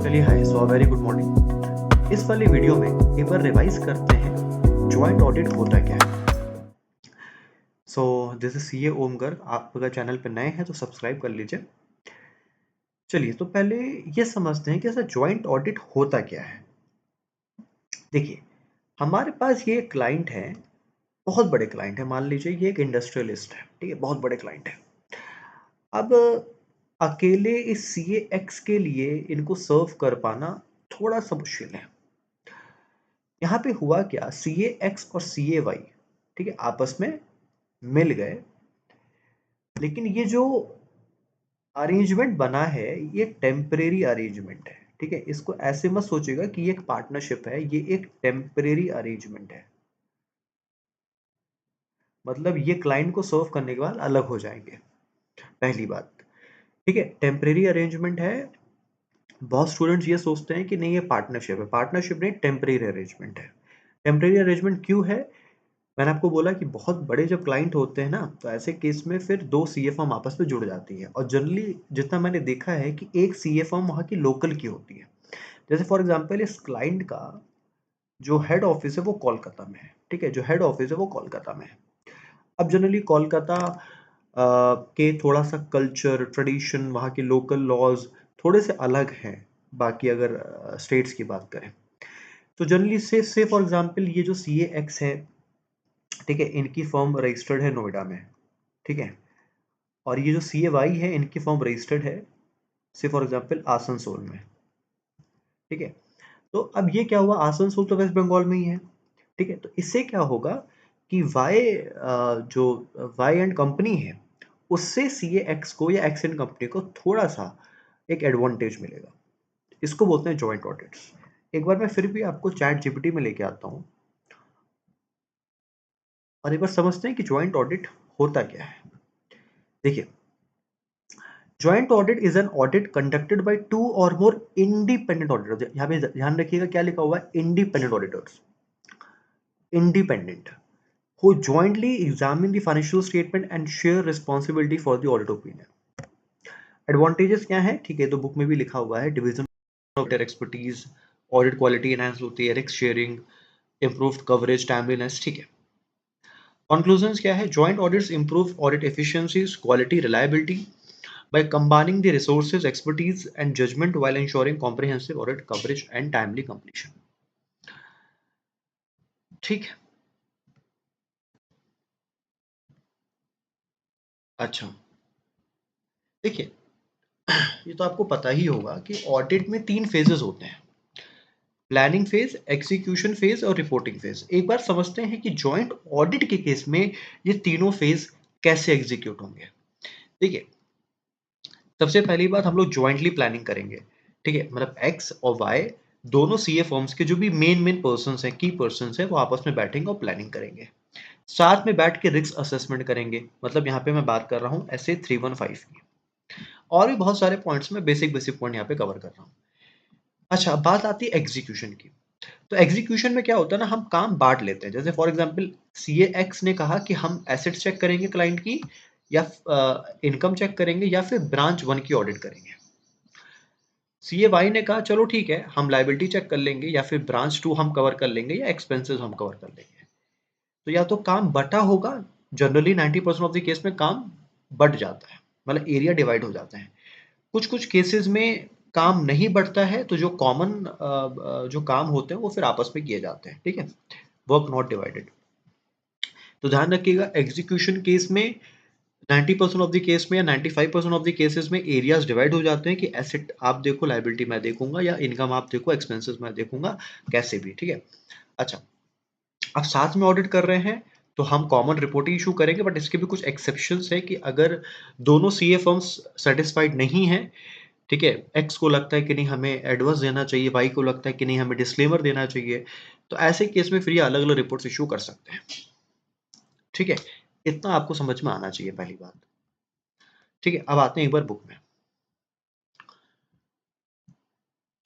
चलिए हाय, so very good morning. इस वाली वीडियो में एक बार रिवाइज करते हैं जॉइंट ऑडिट होता क्या है। सो दिस इज सीए ओम गर्ग। आप अगर चैनल पर नए हैं तो सब्सक्राइब कर लीजिए। चलिए तो पहले ये समझते हैं कि ऐसा जॉइंट ऑडिट होता क्या है। देखिए, हमारे पास ये क्लाइंट है, बहुत बड़े क्लाइंट है। मान लीजिए ये एक इंडस्ट्रियलिस्ट है, ठीक है, बहुत बड़े क्लाइंट है। अब अकेले इस सीए एक्स के लिए इनको सर्व कर पाना थोड़ा सा मुश्किल है। यहाँ पे हुआ क्या, सी ए एक्स और सी ए वाई, ठीक है, आपस में मिल गए। लेकिन ये जो अरेंजमेंट बना है ये टेम्परेरी अरेंजमेंट है, ठीक है। इसको ऐसे मत सोचिएगा कि ये एक पार्टनरशिप है, ये एक टेम्परेरी अरेंजमेंट है। मतलब ये क्लाइंट को सर्व करने के बाद अलग हो जाएंगे, पहली बात। ठीक है, टेम्परेरी अरेंजमेंट है। बहुत स्टूडेंट्स ये सोचते हैं कि नहीं ये पार्टनरशिप है। पार्टनरशिप नहीं, टेम्परेरी अरेंजमेंट है। टेम्परेरी अरेंजमेंट क्यों है? मैंने आपको बोला कि बहुत बड़े जब क्लाइंट होते हैं ना, तो ऐसे केस में फिर दो सीए फर्म आपस में जुड़ जाती है। और जनरली जितना मैंने देखा है कि एक सीए फर्म वहाँ की लोकल की होती है। जैसे फॉर एग्जांपल इस क्लाइंट का जो हेड ऑफिस है वो कोलकाता में है, ठीक है, जो हेड ऑफिस है वो कोलकाता में है। अब जनरली कोलकाता के थोड़ा सा कल्चर, ट्रेडिशन, वहाँ के लोकल लॉज थोड़े से अलग हैं बाकी अगर स्टेट्स की बात करें तो। जनरली से फॉर एग्जांपल ये जो सी ए एक्स है, ठीक है, इनकी फर्म रजिस्टर्ड है नोएडा में, ठीक है। और ये जो सी ए वाई है इनकी फर्म रजिस्टर्ड है से फॉर एग्जांपल आसनसोल में, ठीक है। तो अब ये क्या हुआ, आसनसोल तो वेस्ट बंगाल में ही है, ठीक है। तो इससे क्या होगा कि वाई जो वाई एंड कंपनी है उससे सी ए एक्स को या एक्स एंड कंपनी को थोड़ा सा एक एडवांटेज मिलेगा। इसको बोलते हैं जॉइंट ऑडिट्स। एक बार मैं फिर भी आपको चैट जीपीटी में लेके आता हूँ और एक बार समझते हैं कि जॉइंट ऑडिट होता क्या है। देखिए, joint audit is an audit conducted by two और मोर इंडिपेंडेंट ऑडिटर्स। यहाँ पे ध्यान रखिएगा क्या लिखा हुआ है, independent auditors, independent, who jointly examine the financial statement and share responsibility for the audit opinion। Advantages क्या है, ठीक है, तो बुक में भी लिखा हुआ है, division of expertise, audit quality enhance होती है, risk sharing, improved coverage, timeliness, ठीक है। कंक्लूजन्स क्या है, joint audits improve audit efficiencies, quality, reliability by combining the resources, expertise and judgment while ensuring comprehensive audit coverage and timely completion। ठीक है, अच्छा, देखिए, ये तो आपको पता ही होगा कि ऑडिट में 3 फेजेस होते हैं, प्लानिंग फेज, एग्जीक्यूशन फेज और रिपोर्टिंग फेज। एक बार समझते हैं कि जॉइंट ऑडिट के केस में ये तीनों फेज कैसे एग्जीक्यूट होंगे। देखिए, सबसे पहली बात हम लोग ज्वाइंटली प्लानिंग करेंगे, ठीक है। मतलब एक्स और वाई दोनों सीए फर्म्स के जो भी मेन पर्सन्स हैं, की पर्सन्स हैं, वो आपस में बैठेंगे और प्लानिंग करेंगे। साथ में बैठ के रिस्क असेसमेंट करेंगे। मतलब यहाँ पे मैं बात कर रहा हूँ ऐसे 315 की, और भी बहुत सारे पॉइंट्स में बेसिक पॉइंट यहाँ पे कवर कर रहा हूँ। अच्छा, बात आती है एग्जीक्यूशन की। तो एग्जीक्यूशन में क्या होता है ना, हम काम बांट लेते हैं। जैसे फॉर एग्जांपल सीए एक्स ने कहा कि हम एसेट्स चेक करेंगे क्लाइंट की, या इनकम चेक करेंगे, या फिर ब्रांच 1 की ऑडिट करेंगे। सीए वाई ने कहा चलो ठीक है, हम लायबिलिटी चेक कर लेंगे, या फिर ब्रांच 2 हम कवर कर लेंगे, या एक्सपेंसेस हम कवर कर लेंगे। तो या तो काम बटा होगा, जनरली 90% ऑफ द केस में काम बट जाता है, मतलब एरिया डिवाइड हो जाता है। कुछ कुछ केसेस में काम नहीं बढ़ता है, तो जो कॉमन जो काम होते हैं वो फिर आपस में किए जाते हैं, ठीक है, वर्क नॉट डिवाइडेड। तो ध्यान रखिएगा, एग्जीक्यूशन केस में 90% ऑफ द केस में या 95% ऑफ द केसेस में एरियाज डिवाइड हो जाते हैं कि एसेट आप देखो, लायबिलिटी मैं देखूंगा, या इनकम आप देखो, एक्सपेंसेस मैं देखूंगा, कैसे भी, ठीक है। अच्छा, अब साथ में ऑडिट कर रहे हैं तो हम कॉमन रिपोर्टिंग इशू करेंगे, बट इसके भी कुछ एक्सेप्शंस है कि अगर दोनों सीए फर्म्स सेटिस्फाइड नहीं है, ठीक है, एक्स को लगता है कि नहीं हमें एडवांस देना चाहिए, वाई को लगता है कि नहीं हमें डिस्क्लेमर देना चाहिए, तो ऐसे केस में फिर ये अलग अलग रिपोर्ट्स इशू कर सकते हैं, ठीक है। इतना आपको समझ में आना चाहिए, पहली बात, ठीक है। अब आते हैं एक बार बुक में।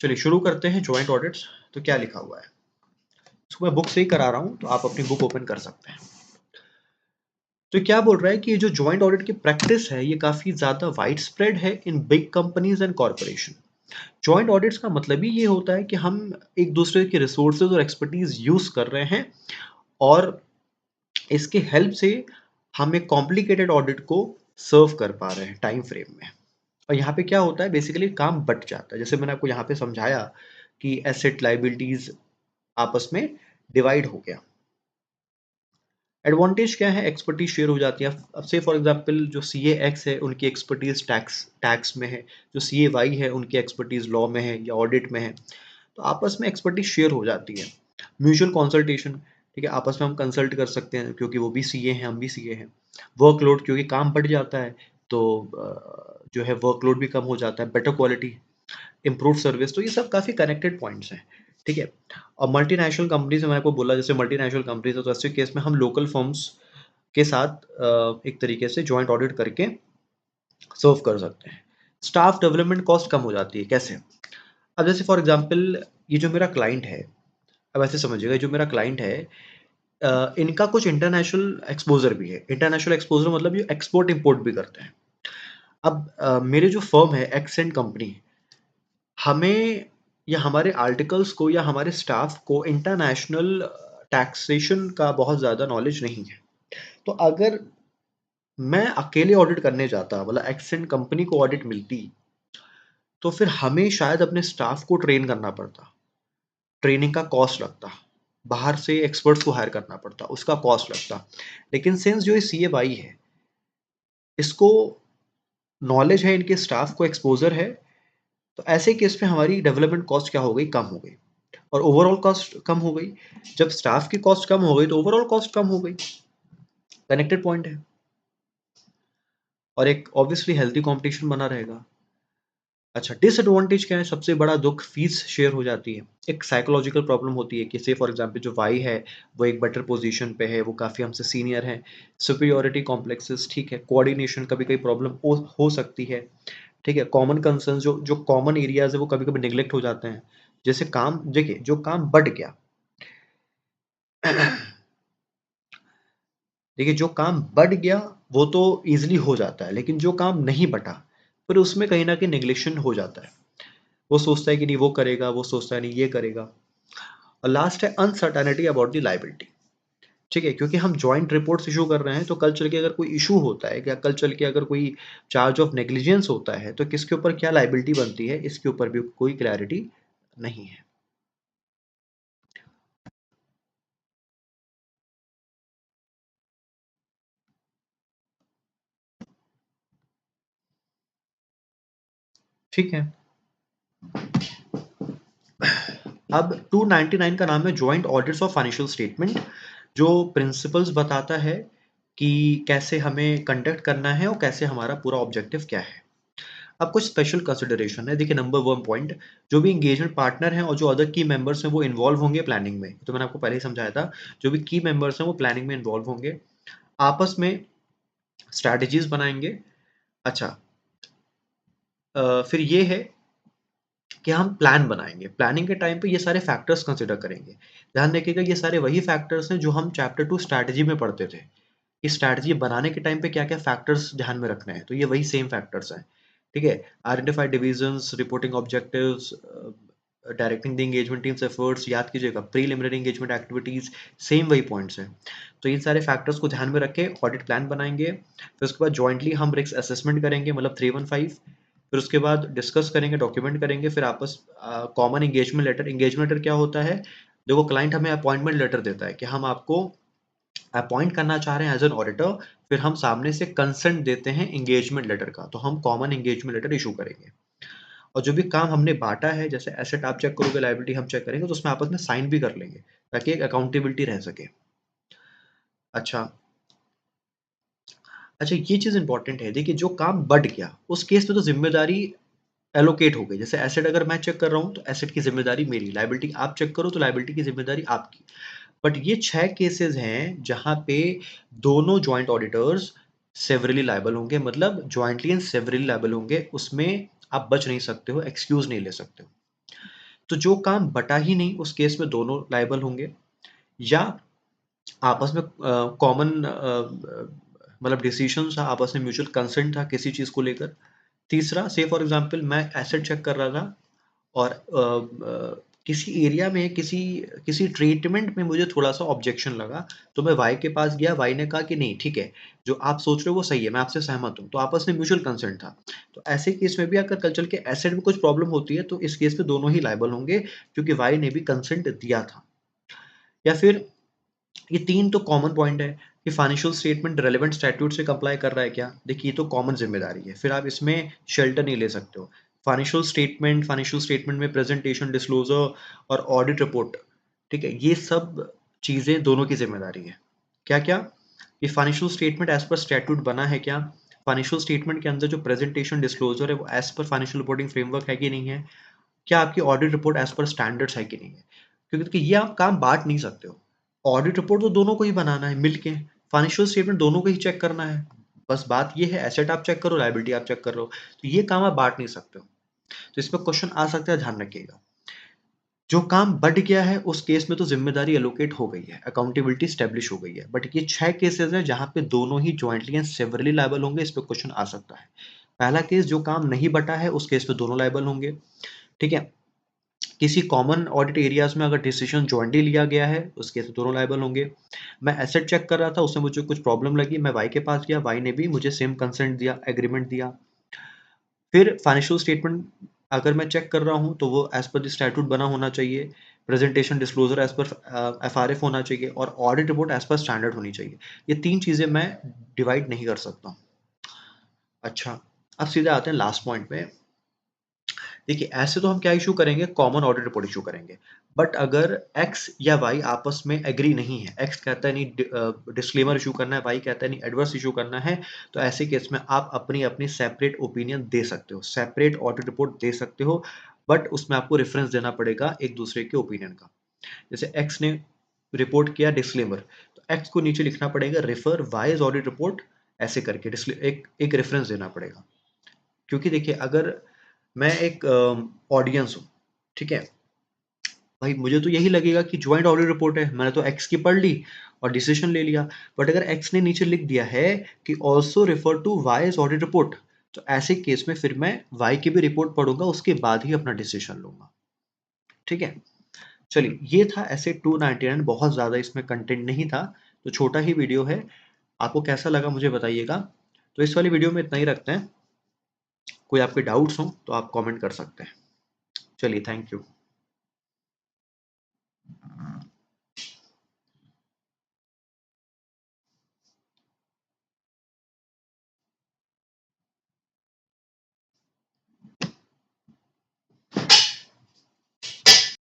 चलिए शुरू करते हैं जॉइंट ऑडिट्स। तो क्या लिखा हुआ है, इसको मैं बुक से ही करा रहा हूं, तो आप अपनी बुक ओपन कर सकते हैं। तो क्या बोल रहा है कि ये जो जॉइंट ऑडिट की प्रैक्टिस है ये काफी ज्यादा वाइड स्प्रेड है in big companies and corporation. Joint audits का मतलब ही ये होता है कि हम एक दूसरे के रिसोर्सेज और एक्सपर्टीज यूज कर रहे हैं और इसके हेल्प से हम एक कॉम्प्लिकेटेड ऑडिट को सर्व कर पा रहे हैं टाइम फ्रेम में। और यहाँ पे क्या होता है, बेसिकली काम बट जाता है। जैसे मैंने आपको यहाँ पे समझाया कि एसेट लाइबिलिटीज आपस में डिवाइड हो गया। एडवांटेज क्या है, एक्सपर्टीज शेयर हो जाती है। अब से फॉर एग्जांपल जो सी ए एक्स है उनकी एक्सपर्टीज टैक्स टैक्स में है, जो सी ए वाई है उनकी एक्सपर्टीज लॉ में है या ऑडिट में है, तो आपस में एक्सपर्टीज शेयर हो जाती है। म्यूचुअल कंसल्टेशन, ठीक है, आपस में हम कंसल्ट कर सकते हैं क्योंकि वो भी सीए हैं, हम भी सीए हैं। वर्कलोड, क्योंकि काम बढ़ जाता है तो जो है वर्कलोड भी कम हो जाता है। बेटर क्वालिटी, इम्प्रूव सर्विस, तो ये सब काफ़ी कनेक्टेड पॉइंट्स हैं, ठीक है। और मल्टीनेशनल कंपनी से मैंने आपको बोला, जैसे मल्टीनेशनल कंपनीज है तो ऐसे केस में हम लोकल फर्म्स के साथ एक तरीके से जॉइंट ऑडिट करके सर्व कर सकते हैं। स्टाफ डेवलपमेंट कॉस्ट कम हो जाती है, कैसे? अब जैसे फॉर एग्जांपल ये जो मेरा क्लाइंट है, अब ऐसे समझिएगा, जो मेरा क्लाइंट है इनका कुछ इंटरनेशनल एक्सपोजर भी है। इंटरनेशनल एक्सपोजर मतलब ये एक्सपोर्ट इंपोर्ट भी करते हैं। अब मेरे जो फर्म है एक्सेंट कंपनी, हमें या हमारे आर्टिकल्स को या हमारे स्टाफ को इंटरनेशनल टैक्सेशन का बहुत ज़्यादा नॉलेज नहीं है। तो अगर मैं अकेले ऑडिट करने जाता, मतलब एक्सेंट कंपनी को ऑडिट मिलती, तो फिर हमें शायद अपने स्टाफ को ट्रेन करना पड़ता, ट्रेनिंग का कॉस्ट लगता, बाहर से एक्सपर्ट्स को हायर करना पड़ता, उसका कॉस्ट लगता। लेकिन सिंस जो ये सी ए वाई है, इसको नॉलेज है, इनके स्टाफ को एक्सपोजर है, तो ऐसे केस में हमारी डेवलपमेंट कॉस्ट क्या हो गई, कम हो गई, और ओवरऑल कॉस्ट कम हो गई। जब स्टाफ की कॉस्ट कम हो गई तो ओवरऑल कॉस्ट कम हो गई। कनेक्टेड पॉइंट है। और एक ऑब्वियसली हेल्थी कंपटीशन बना रहेगा। अच्छा, डिसएडवांटेज क्या है? सबसे बड़ा दुख, फीस शेयर हो जाती है। एक साइकोलॉजिकल प्रॉब्लम होती है कि से फॉर एग्जांपल जो वाई है वो एक बेटर पोजीशन पे है, वो काफ़ी हमसे सीनियर है। सुपीरियॉरिटी कॉम्प्लेक्सेस, ठीक है। कोऑर्डिनेशन कभी कभी प्रॉब्लम हो सकती है, ठीक है। कॉमन कंसर्न, जो जो कॉमन एरियाज है वो कभी कभी निगलेक्ट हो जाते हैं। जैसे काम, देखिए जो काम बढ़ गया देखिए जो काम बढ़ गया वो तो इजीली हो जाता है, लेकिन जो काम नहीं बटा फिर उसमें कहीं ना कहीं निगलेक्शन हो जाता है। वो सोचता है कि नहीं वो करेगा, वो सोचता है नहीं ये करेगा। और लास्ट है अनसर्टेनिटी अबाउट द लाइबिलिटी, ठीक है। क्योंकि हम जॉइंट रिपोर्ट्स इशू कर रहे हैं, तो कल चल के अगर कोई इशू होता है, या कल चल के अगर कोई चार्ज ऑफ नेग्लिजेंस होता है, तो किसके ऊपर क्या लाइबिलिटी बनती है, इसके ऊपर भी कोई क्लैरिटी नहीं है। ठीक है। अब 299 का नाम है joint audits of financial statement, जो प्रिंसिपल्स बताता है कि कैसे हमें कंडक्ट करना है और कैसे हमारा पूरा ऑब्जेक्टिव क्या है। अब कुछ स्पेशल कंसिडरेशन है। देखिए, नंबर 1 पॉइंट, जो भी एंगेजमेंट पार्टनर हैं और जो अदर की मेंबर्स हैं वो इन्वॉल्व होंगे प्लानिंग में। तो मैंने आपको पहले ही समझाया था, जो भी की मेंबर्स हैं वो प्लानिंग में इन्वॉल्व होंगे, आपस में स्ट्रैटेजीज बनाएंगे। अच्छा, फिर ये है कि हम प्लान बनाएंगे। प्लानिंग के टाइम पे ये सारे फैक्टर्स कंसिडर करेंगे। ध्यान रखिएगा, ये सारे वही फैक्टर्स हैं जो हम चैप्टर 2 स्ट्रैटेजी में पढ़ते थे। इस स्ट्रैटेजी बनाने के टाइम पे क्या-क्या फैक्टर्स ध्यान में रखने हैं, तो ये वही सेम फैक्टर्स हैं, ठीक है। Identify divisions, reporting objectives, directing the engagement teams efforts, याद कीजिएगा प्रीलिमिनरी एंगेजमेंट एक्टिविटीज, सेम वही पॉइंट्स हैं। तो इन सारे फैक्टर्स को ध्यान में रख के ऑडिट प्लान बनाएंगे। फिर उसके बाद जॉइंटली हम रिस्क असेसमेंट करेंगे, मतलब 315। फिर उसके बाद डिस्कस करेंगे, डॉक्यूमेंट करेंगे, फिर आपस common engagement letter. Engagement letter क्या होता है? देखो, क्लाइंट हमें अपॉइंटमेंट लेटर देता है कि हम आपको अपॉइंट करना चाह रहे हैं एज एन ऑडिटर, फिर हम सामने से कंसेंट देते हैं एंगेजमेंट लेटर का, तो हम कॉमन एंगेजमेंट लेटर इशू करेंगे। और जो भी काम हमने बांटा है, जैसे एसेट आप चेक करोगे, लायबिलिटी हम चेक करेंगे, तो उसमें आपस में साइन भी कर लेंगे ताकि एक अकाउंटेबिलिटी रह सके। अच्छा, अच्छा, ये चीज़ इंपॉर्टेंट है। देखिए, जो काम बढ़ गया उस केस में तो जिम्मेदारी एलोकेट हो गई। जैसे एसेट अगर मैं चेक कर रहा हूँ तो एसेट की जिम्मेदारी मेरी, लायबिलिटी आप चेक करो तो लायबिलिटी की जिम्मेदारी आपकी। बट ये 6 केसेस हैं जहाँ पे दोनों जॉइंट ऑडिटर्स सेवरली लायबल होंगे, मतलब जॉइंटली एंड सेवरली लायबल होंगे। उसमें आप बच नहीं सकते हो, एक्सक्यूज नहीं ले सकते हो। तो जो काम बटा ही नहीं उस केस में दोनों लायबल होंगे, या आपस में कॉमन मतलब डिसीजन था, आपस में म्यूचुअल कंसेंट था किसी चीज़ को लेकर। तीसरा, से फॉर एग्जांपल मैं एसेट चेक कर रहा था, और किसी एरिया में किसी किसी ट्रीटमेंट में मुझे थोड़ा-सा ऑब्जेक्शन लगा, तो मैं वाई के पास गया, वाई ने कहा कि नहीं ठीक है, जो आप सोच रहे हो वो सही है, मैं आपसे सहमत हूँ। तो आपस में म्यूचुअल कंसेंट था। तो ऐसे केस में भी अगर कल चल के एसेट में कुछ प्रॉब्लम होती है, तो इस केस में दोनों ही लायबल होंगे क्योंकि वाई ने भी कंसेंट दिया था। या फिर ये 3 तो कॉमन पॉइंट है कि फाइनेंशियल स्टेटमेंट रेलेवेंट स्टैट्यूट से कंप्लाई कर रहा है क्या? देखिए ये तो कॉमन ज़िम्मेदारी है, फिर आप इसमें शेल्टर नहीं ले सकते हो। फाइनेंशियल स्टेटमेंट में प्रेज़ेंटेशन, डिस्क्लोज़र और ऑडिट रिपोर्ट, ठीक है? ये सब चीज़ें दोनों की ज़िम्मेदारी है। क्या-क्या? ये financial statement as per statute बना है क्या? फाइनेंशियल स्टेटमेंट के अंदर जो प्रेज़ेंटेशन, डिस्क्लोज़र है वो as per financial reporting framework है कि नहीं है? क्या आपकी audit report as per standards है कि नहीं है? क्योंकि देखिए ये आप काम बाँट नहीं सकते हो। ऑडिट रिपोर्ट तो दोनों को ही बनाना है मिलके, फाइनेंशियल स्टेटमेंट दोनों को ही चेक करना है। बस बात ये है एसेट आप चेक करो, लायबिलिटी आप चेक कर लो। तो ये काम आप बाँट नहीं सकते हो। तो इस पे क्वेश्चन आ सकता है, ध्यान रखिएगा। जो काम बढ़ गया है उस केस में तो ज़िम्मेदारी एलोकेट हो गई है, अकाउंटेबिलिटी एस्टेब्लिश हो गई है। बट ये 6 केसेज़ हैं जहाँ पे दोनों ही जॉइंटली एंड सेवरली लायबल होंगे, इस पे क्वेश्चन आ सकता है। पहला केस जो काम नहीं बँटा है उस केस पे दोनों लायबल होंगे, ठीक है? किसी कॉमन ऑडिट एरियाज़ में अगर डिसीजन जॉइंटली लिया गया है, उस केस में दोनों लायबल होंगे। मैं एसेट चेक कर रहा था, उसमें मुझे कुछ प्रॉब्लम लगी, मैं वाई के पास गया, वाई ने भी मुझे सेम कंसेंट दिया, एग्रीमेंट दिया। फिर फाइनेंशियल स्टेटमेंट अगर मैं चेक कर रहा हूँ, तो वो एज़ पर द स्टैट्यूट बना होना चाहिए, presentation disclosure as per FRF होना चाहिए और audit report as per standard होनी चाहिए। ये 3 चीज़ें मैं डिवाइड नहीं कर सकता। अच्छा, अब सीधे आते हैं लास्ट पॉइंट पे। देखिए ऐसे तो हम क्या इशू करेंगे, कॉमन ऑडिट रिपोर्ट इशू करेंगे। बट अगर एक्स या वाई आपस में एग्री नहीं है, एक्स कहता है नहीं डिस्क्लेमर इशू करना है, वाई कहता है नहीं एडवर्स इशू करना है, तो ऐसे केस में आप अपनी अपनी सेपरेट ओपिनियन दे सकते हो, सेपरेट ऑडिट रिपोर्ट दे सकते हो। बट उसमें आपको रेफरेंस देना पड़ेगा एक दूसरे के ओपिनियन का। जैसे एक्स ने रिपोर्ट किया डिस्क्लेमर, तो एक्स को नीचे लिखना पड़ेगा रेफर वाइज ऑडिट रिपोर्ट, ऐसे करके एक एक रेफरेंस देना पड़ेगा। क्योंकि देखिए अगर मैं एक ऑडियंस हूँ, ठीक है? भाई मुझे तो यही लगेगा कि जॉइंट ऑडिट रिपोर्ट है, मैंने तो एक्स की पढ़ ली और डिसीजन ले लिया। बट अगर एक्स ने नीचे लिख दिया है कि ऑल्सो रेफर टू वाईज ऑडिट रिपोर्ट, तो ऐसे केस में फिर मैं वाई की भी रिपोर्ट पढ़ूंगा, उसके बाद ही अपना डिसीजन लूंगा। ठीक है, चलिए ये था ऐसे 299, बहुत ज़्यादा इसमें कंटेंट नहीं था, तो छोटा ही वीडियो है। आपको कैसा लगा मुझे बताइएगा। तो इस वाली वीडियो में इतना ही रखते हैं। कोई आपके डाउट्स हो तो आप कमेंट कर सकते हैं। चलिए, थैंक यू।